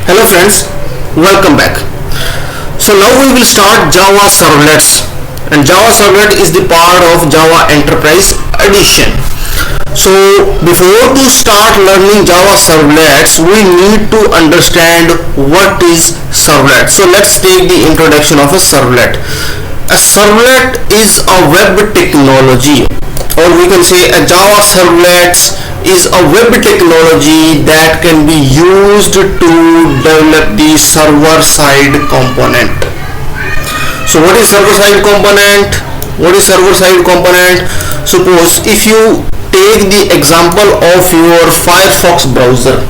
Hello friends, welcome back. So now we will start Java Servlets, and Java Servlet is the part of Java Enterprise Edition. So before to start learning Java Servlets, we need to understand what is servlet. So let's take the introduction of a servlet. A servlet is a web technology, or we can say a Java Servlets is a web technology that can be used to develop the server side component. So what is server side component? Suppose if you take the example of your Firefox browser,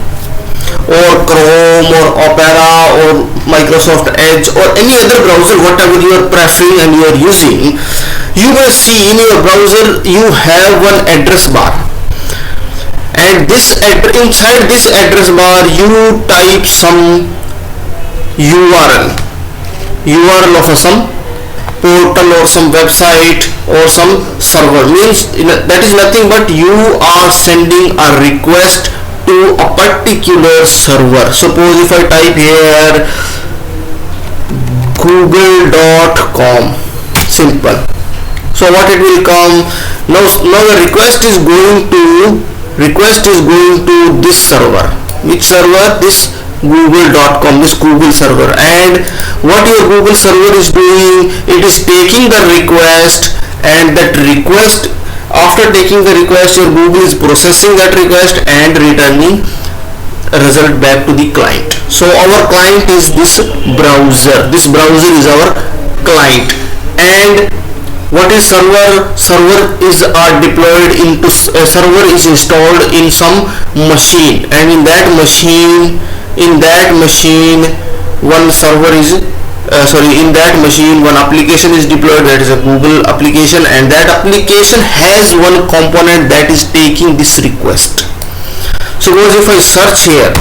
or Chrome, or Opera, or Microsoft Edge, or any other browser, whatever you are preferring and you are using, you will see in your browser you have one address bar, and inside this address bar you type some URL of some portal or some website or some server. Means that is nothing but you are sending a request to a particular server. Suppose if I type here google.com, simple. So what it will come? Now the request is going to this server. Which server? This google.com, this Google server. And what your Google server is doing, it is taking the request, and that request, after taking the request, your Google is processing that request and returning a result back to the client. So our client is this browser. This browser is our client. And what is server? Server is deployed into server is installed in some machine, and in that machine one server is in that machine one application is deployed, that is a Google application, and that application has one component that is taking this request. Suppose if I search here,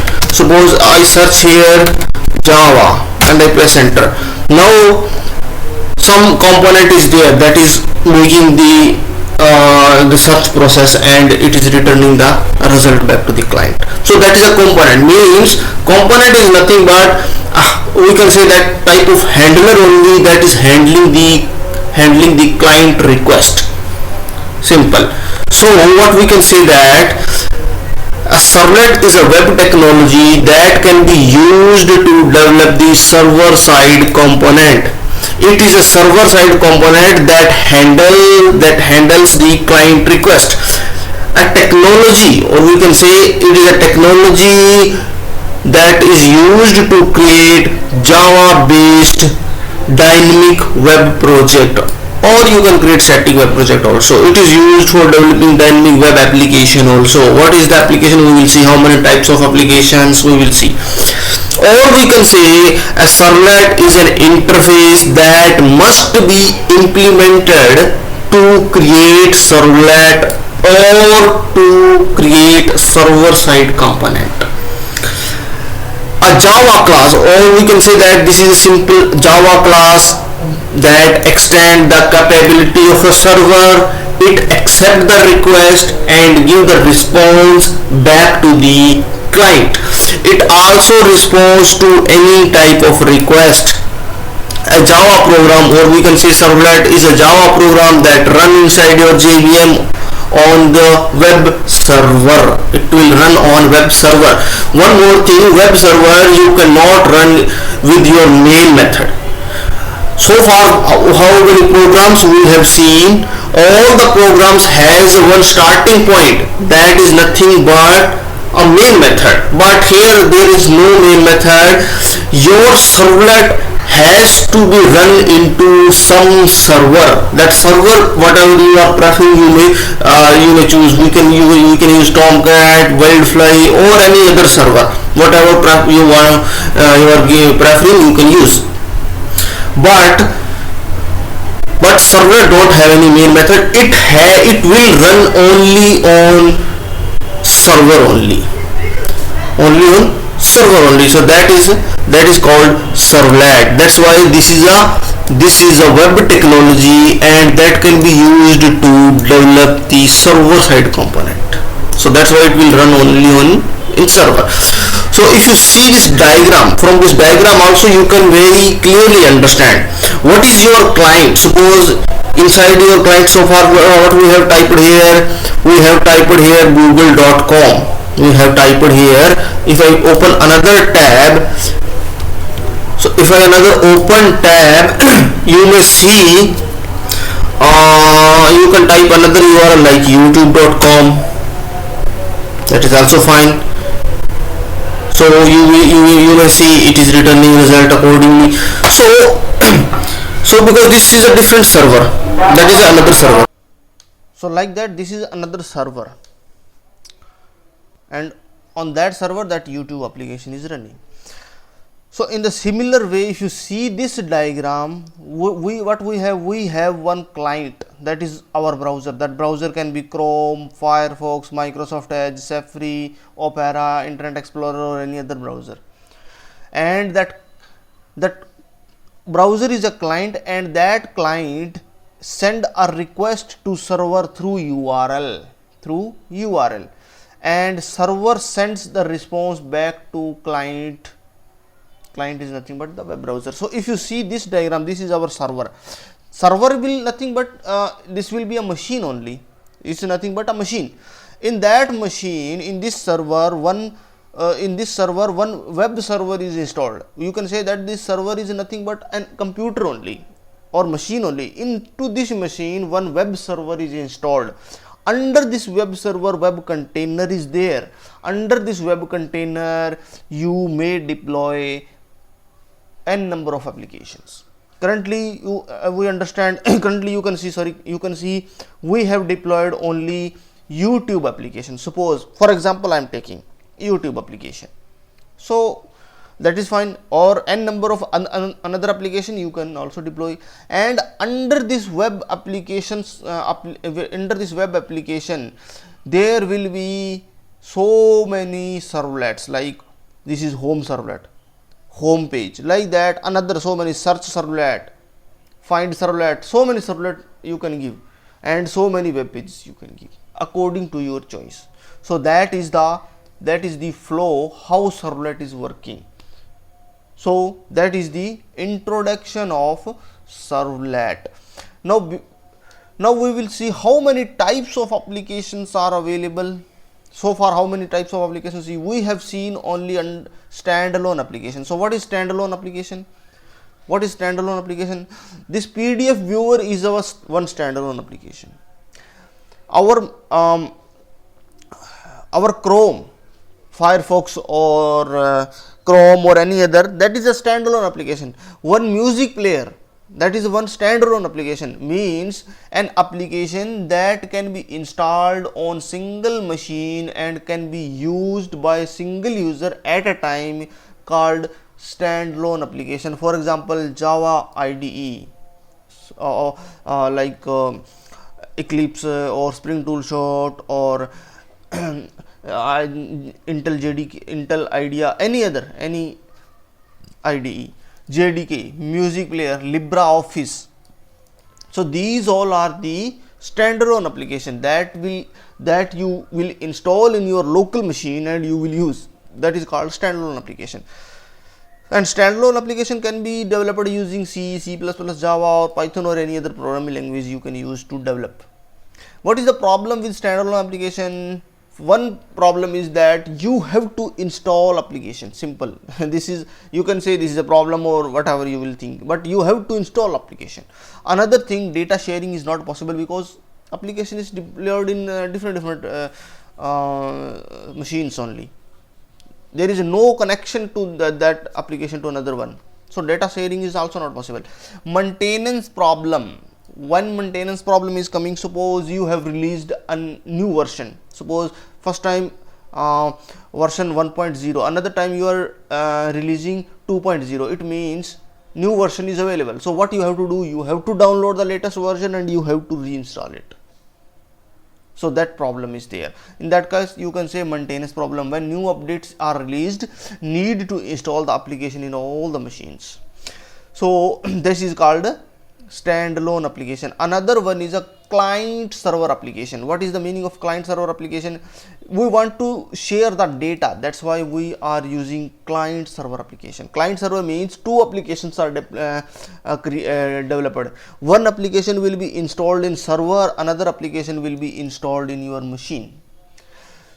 Java, and I press enter. Now some component is there that is making the search process, and it is returning the result back to the client. So that is a component. Means component is nothing but we can say that type of handler only that is handling the client request. Simple. So what we can say that a servlet is a web technology that can be used to develop the server side component. It is a server side component that handles the client request. A technology, or we can say it is a technology that is used to create Java based dynamic web project, or you can create static web project also. It is used for developing dynamic web application also. What is the application? We will see. How many types of applications? We will see. Or we can say a servlet is an interface that must be implemented to create servlet or to create server side component. A Java class, or we can say that this is a simple Java class that extend the capability of a server. It accept the request and give the response back to the client. It also responds to any type of request. A Java program, or we can say servlet, is a Java program that run inside your JVM on the web server. It will run on web server. One more thing, web server you cannot run with your main method. So far, how many programs we have seen? All the programs has one starting point, that is nothing but a main method. But here there is no main method. Your servlet has to be run into some server. That server, whatever you are preferring, you may choose. You can use Tomcat, Wildfly, or any other server. Whatever you are preferring, you can use. But server don't have any main method. It will run only on server only on server only. So that is called servlet. That's why this is a web technology, and that can be used to develop the server side component. So that's why it will run only in server. So if you see this diagram, from this diagram also you can very clearly understand what is your client. Suppose inside your client, so far what we have typed here, we have typed here google.com, we have typed here. If I open another tab, so if I another open tab, you may see you can type another URL like youtube.com, that is also fine. So you may see it is returning result accordingly. So because this is a different server, that is another server. So like that, this is another server, and on that server that YouTube application is running. So in the similar way, if you see this diagram, we have one client, that is our browser. That browser can be Chrome, Firefox, Microsoft Edge, Safari, Opera, Internet Explorer, or any other browser. And that browser is a client, and that client send a request to server through URL, and server sends the response back to client. Client is nothing but the web browser. So if you see this diagram, this is our server. Server will nothing but this will be a machine only. It's nothing but a machine. In that machine, in this server, one web server is installed. You can say that this server is nothing but a computer only or machine only. Into this machine, one web server is installed. Under this web server, web container is there. Under this web container, you may deploy n number of applications. Currently, we understand. Currently, you can see we have deployed only YouTube application. Suppose, for example, I am taking YouTube application. So that is fine. Or n number of another application you can also deploy. And under this web applications, there will be so many servlets. Like this is home servlet, home page, like that. Another so many search servlet, find servlet, so many servlet you can give, and so many web pages you can give according to your choice. So that is the flow how servlet is working. So that is the introduction of servlet. Now we will see how many types of applications are available. So far, how many types of applications? We have seen only standalone application. So what is standalone application? This PDF viewer is our one standalone application. Our Chrome, Firefox, or Chrome or any other, that is a standalone application. One music player, that is one standalone application, means an application that can be installed on single machine and can be used by a single user at a time, called standalone application. For example, Java IDE, like Eclipse or Spring Toolshot or Intel IDEA, any IDE, JDK, music player, LibreOffice. So these all are the standalone application that you will install in your local machine and you will use. That is called standalone application. And standalone application can be developed using C, C++, Java, or Python, or any other programming language you can use to develop. What is the problem with standalone application? One problem is that you have to install application. Simple. This is, you can say this is a problem or whatever you will think, but you have to install application. Another thing, data sharing is not possible because application is deployed in different machines only. There is no connection to that application to another one. So data sharing is also not possible. Maintenance problem. One maintenance problem is coming. Suppose you have released a new version. Suppose first time version 1.0, another time you are releasing 2.0. It means new version is available. So what you have to do? You have to download the latest version and you have to reinstall it. So that problem is there. In that case, you can say maintenance problem. When new updates are released, need to install the application in all the machines. So this is called standalone application. Another one is a client server application. What is the meaning of client server application? We want to share the data, that's why we are using client server application. Client server means two applications are developed. One application will be installed in server, another application will be installed in your machine.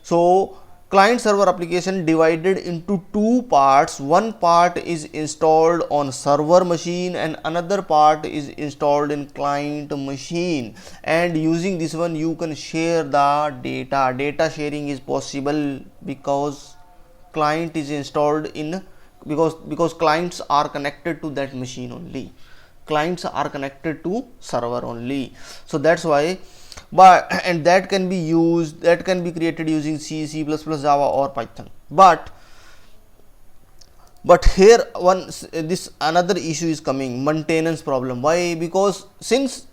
So client server application divided into two parts. One part is installed on server machine and another part is installed in client machine, and using this one you can share the data. Data sharing is possible because client is installed in, because clients are connected to that machine only, clients are connected to server only. So that's why, and that can be used, that can be created using C, C++, Java or Python. But here this another issue is coming, maintenance problem. Why? Because since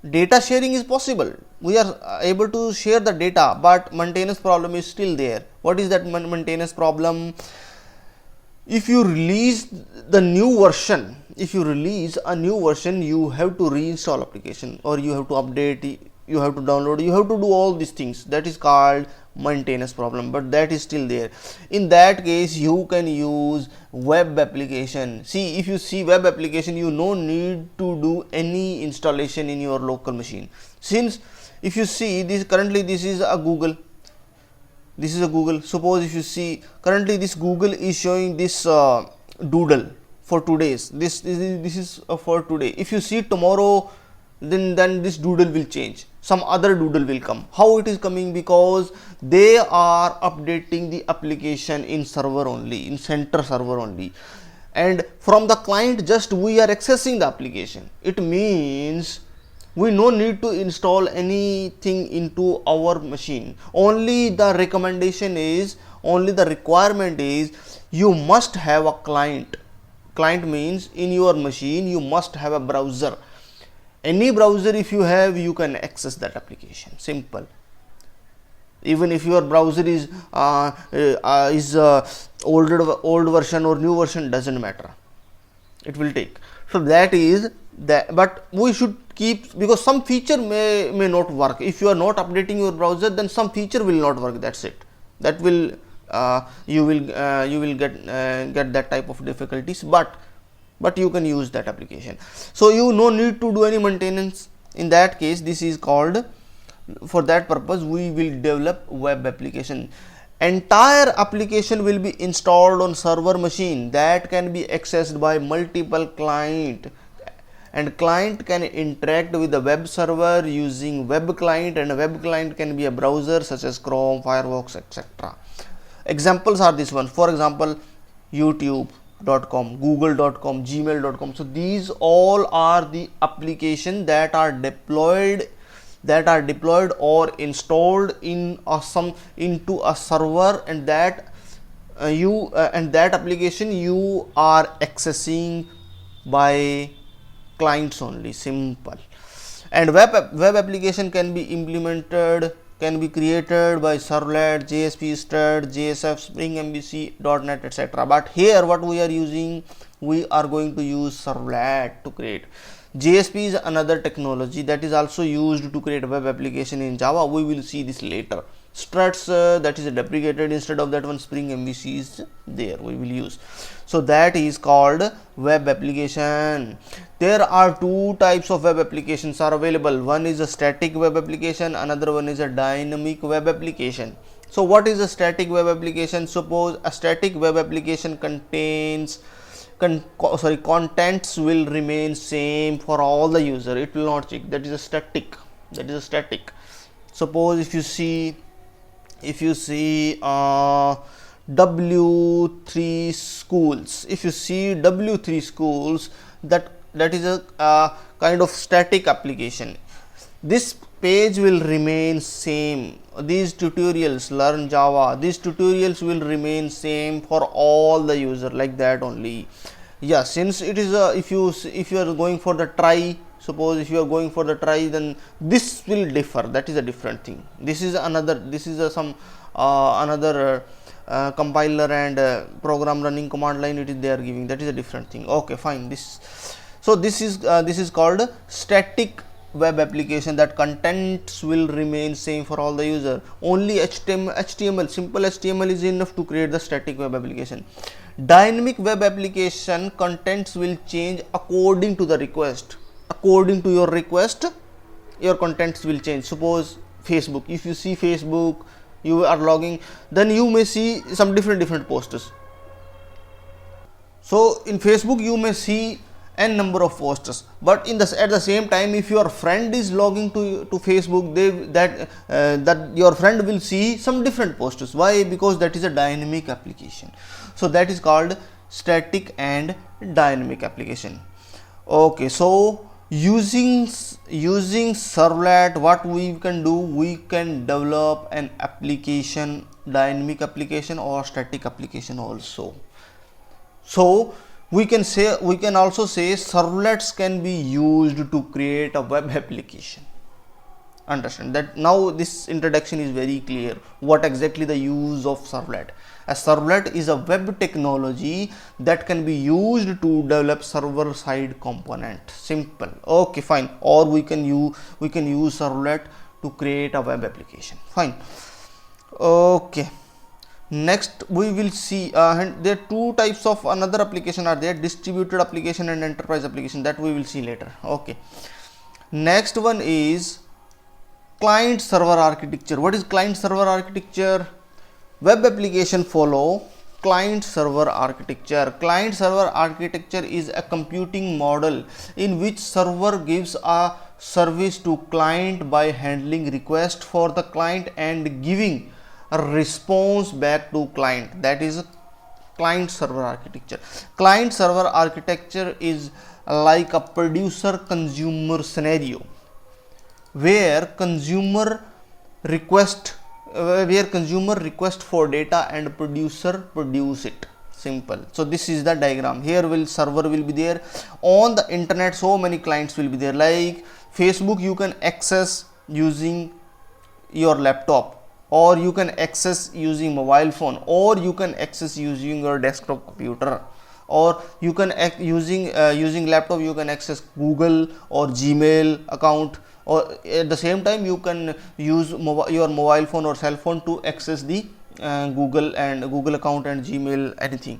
data sharing is possible, we are able to share the data, but maintenance problem is still there. What is that maintenance problem? If you release the new version, if you release a new version, you have to reinstall application, or you have to update, you have to download, you have to do all these things. That is called maintenance problem, but that is still there. In that case you can use web application. See, if you see web application, you no need to do any installation in your local machine. Since if you see this, currently this is a Google, this is a Google. Suppose if you see currently this Google is showing this doodle for today's, this is for today. If you see tomorrow, then this doodle will change, some other doodle will come. How it is coming? Because they are updating the application in server only, in center server only, and from the client just we are accessing the application. It means we no need to install anything into our machine. Only the recommendation is, only the requirement is, you must have a client. Client means in your machine you must have a browser. Any browser if you have, you can access that application. Simple. Even if your browser is old version or new version, doesn't matter, it will take. So that is that, but we should keep, because some feature may not work. If you are not updating your browser, then some feature will not work. That's it. That will you will get that type of difficulties, but you can use that application. So you no need to do any maintenance. In that case, this is called, for that purpose we will develop web application. Entire application will be installed on server machine that can be accessed by multiple client, and client can interact with the web server using web client, and a web client can be a browser such as Chrome, Firefox, etc. Examples are this one. For example, youtube.com, google.com, gmail.com. So these all are the applications that are deployed or installed in into a server, and that that application you are accessing by clients only. Simple. And web application can be implemented, can be created by Servlets, JSP, Stud, JSF, Spring MVC, .NET, etc. But here what we are using, we are going to use Servlet to create. JSP is another technology that is also used to create web application in Java. We will see this later. Struts, that is deprecated. Instead of that one, Spring MVC is there, we will use. So that is called web application. There are two types of web applications are available. One is a static web application, another one is a dynamic web application. So what is a static web application? Suppose a static web application contains contents will remain same for all the user, it will not change. That is a static. Suppose if you see W3 schools, if you see W3 schools, that is a kind of static application. This page will remain same. These tutorials, learn Java, these tutorials will remain same for all the user, like that only. Yeah, since it is a, if you are going for the try, suppose if you are going for the try, then this will differ. That is a different thing. This is another, this is some another compiler and program running command line, it is they are giving. That is a different thing. Okay, fine. This is called static web application, that contents will remain same for all the user. Only HTML, simple HTML is enough to create the static web application. Dynamic web application, contents will change according to the request. According to your request, your contents will change. Suppose Facebook, if you see Facebook, you are logging, then you may see some different posts. So in Facebook you may see n number of posts, but at the same time, if your friend is logging to Facebook, that your friend will see some different posts. Why? Because that is a dynamic application. So that is called static and dynamic application. Okay, so using servlet, what we can do, we can develop an application, dynamic application or static application also. So we can also say servlets can be used to create a web application. Understand that? Now this introduction is very clear. What exactly the use of servlet? A servlet is a web technology that can be used to develop server side component. Simple. Okay, fine. Or we can use servlet to create a web application. Fine. Okay. Next we will see and there are two types of another application are there: distributed application and enterprise application. That we will see later. Okay. Next one is client server architecture. What is client server architecture? Web application follow client server architecture. Client server architecture is a computing model in which server gives a service to client by handling request for the client and giving a response back to client. That is client server architecture. Client server architecture is like a producer consumer scenario where consumer request for data and producer produce it. Simple. So this is the diagram. Here server will be there. On the internet, so many clients will be there. Like Facebook, you can access using your laptop, or you can access using mobile phone, or you can access using your desktop computer, or you can using laptop you can access Google or Gmail account, or at the same time you can use your mobile phone or cell phone to access the Google account and Gmail, anything.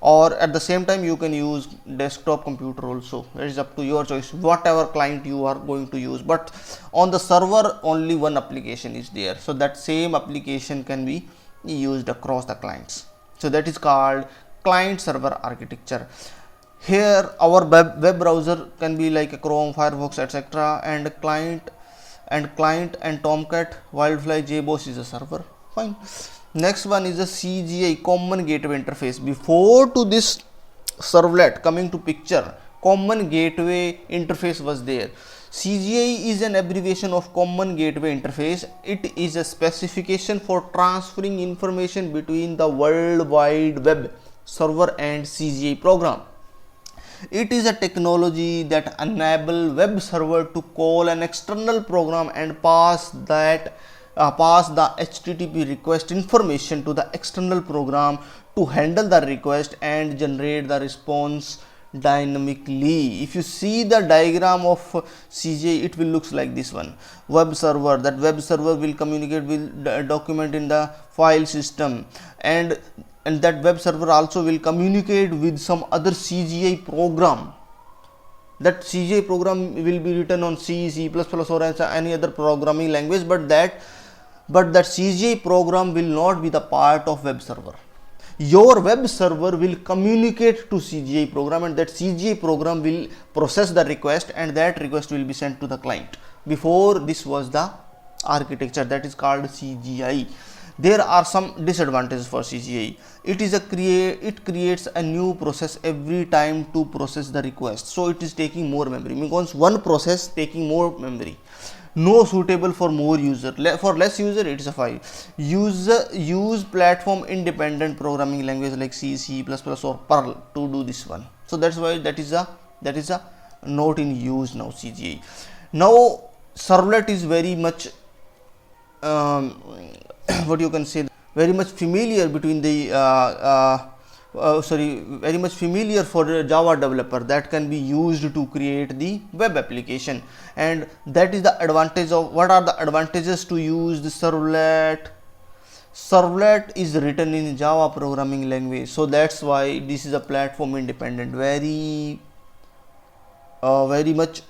Or at the same time you can use desktop computer also. It is up to your choice, whatever client you are going to use. But on the server only one application is there, so that same application can be used across the clients. So that is called client server architecture. Here our web browser can be like a Chrome, Firefox, etc. and client and Tomcat, Wildfly, JBoss is a server. Fine. Next one is a CGI, common gateway interface. Before to this servlet coming to picture, common gateway interface was there. CGI is an abbreviation of common gateway interface. It is a specification for transferring information between the World Wide Web server and CGI program. It is a technology that enables web server to call an external program and pass the HTTP request information to the external program to handle the request and generate the response dynamically. If you see the diagram of CGI, it will looks like this one. Web server, that web server will communicate with the document in the file system, and that web server also will communicate with some other CGI program. That CGI program will be written on C, C++ or any other programming language, but that CGI program will not be the part of web server. Your web server will communicate to CGI program, and that CGI program will process the request, and that request will be sent to the client. Before, this was the architecture, that is called CGI. There are some disadvantages for CGI. It creates a new process every time to process the request, so it is taking more memory, because one process taking more memory. No suitable for more user. For less user, it is a file. Use platform independent programming language like C, C++ or Perl to do this one. So that's why that is a not in use now, CGI. Now servlet is very much what you can say, very much familiar between the very much familiar for a Java developer, that can be used to create the web application. And that is the advantage of, what are the advantages to use the servlet? Servlet is written in Java programming language, so that's why this is a platform independent. Very much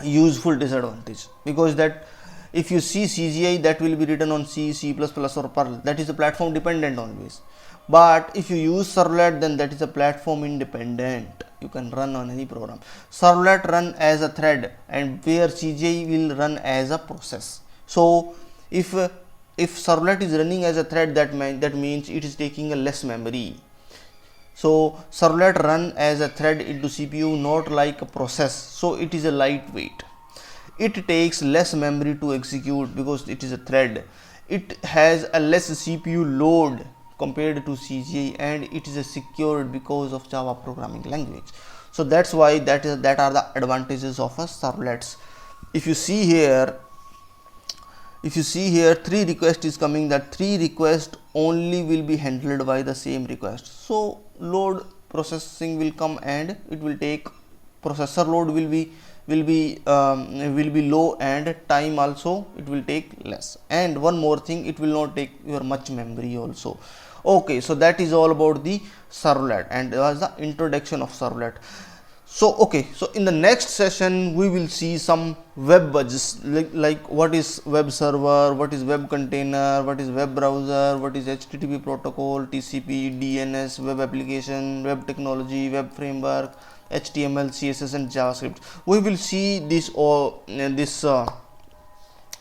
useful disadvantage, because that if you see CGI, that will be written on C, C++ or Perl, that is a platform dependent always. But if you use servlet, then that is a platform independent, you can run on any program. Servlet run as a thread, and where CGI will run as a process. So if servlet is running as a thread, that means it is taking a less memory. So servlet run as a thread into CPU, not like a process, so it is a lightweight. It takes less memory to execute because it is a thread. It has a less CPU load compared to CGI, and it is a secured because of Java programming language. So that's why that are the advantages of a servlets. If you see here 3 requests is coming, that 3 requests only will be handled by the same request. So load processing will come, and it will take, processor load will be low, and time also it will take less. And one more thing, it will not take your much memory also. Okay, so that is all about the servlet, and that was the introduction of servlet. So okay, so in the next session we will see some web budgets, like what is web server, what is web container, what is web browser, what is HTTP protocol, TCP, DNS, web application, web technology, web framework, HTML, CSS and JavaScript. We will see this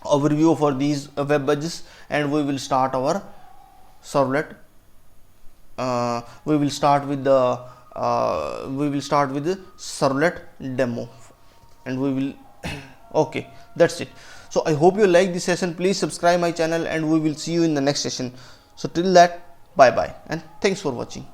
overview for these web budgets, and we will start our servlet. We will start with the servlet demo, and we will okay, that's it. So I hope you like this session. Please subscribe my channel, and we will see you in the next session. So till that, bye bye, and thanks for watching.